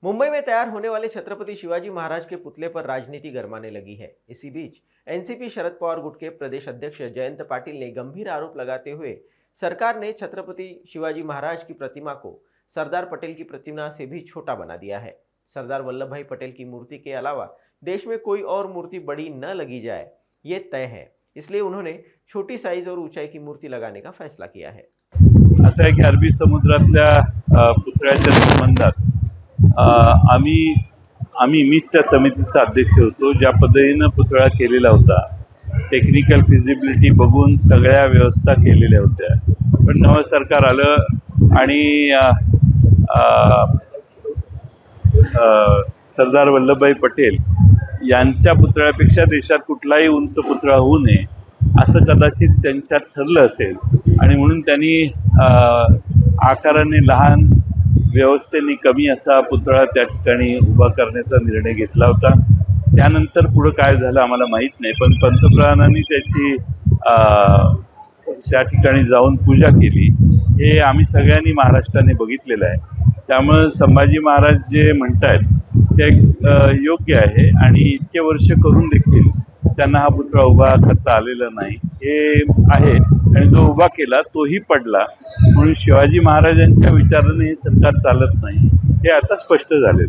मुंबई में तैयार होने वाले छत्रपति शिवाजी महाराज के पुतले पर राजनीति गरमाने लगी है। इसी बीच एनसीपी शरद पवार गुट के प्रदेश अध्यक्ष जयंत पाटिल ने गंभीर आरोप लगाते हुए सरकार ने छत्रपति शिवाजी महाराज की प्रतिमा को सरदार पटेल की प्रतिमा से भी छोटा बना दिया है। सरदार वल्लभ भाई पटेल की मूर्ति के अलावा देश में कोई और मूर्ति बड़ी न लगी जाए, ये तय है। इसलिए उन्होंने छोटी साइज और ऊंचाई की मूर्ति लगाने का फैसला किया है। असं आहे की अरबी समुद्रातल्या पुतळ्याच्या संबंधात मीच त्या समितीचा अध्यक्ष होतो। ज्या पद्धतीनं पुतळा केलेला होता, टेक्निकल फिजिबिलिटी बघून सगळ्या व्यवस्था केलेल्या होत्या, पण नवं सरकार आलं आणि सरदार वल्लभभाई पटेल यांच्या पुतळ्यापेक्षा देशात कुठलाही उंच पुतळा होऊ नये असं कदाचित त्यांच्यात ठरलं असेल आणि म्हणून त्यांनी आकाराने लहान, व्यवस्थेने कमी असा पुतळा त्या ठिकाणी उभा करण्याचा निर्णय घेतला होता। त्यानंतर पुढे काय झालं आम्हाला माहित नाही, पण पंतप्रधानांनी त्याची त्या ठिकाणी जाऊन पूजा केली हे आम्ही सगळ्यांनी महाराष्ट्राने बघितलेलं आहे। त्यामुळे संभाजी महाराज जे म्हणतायत ते योग्य आहे आणि इतके वर्ष करून देखील त्यांना हा पुतळा उभा करता आलेला नाही हे आहे आणि जो उभा केला तोही पडला, म्हणून शिवाजी महाराजांच्या विचाराने हे सरकार चालत नाही हे आता स्पष्ट झाले।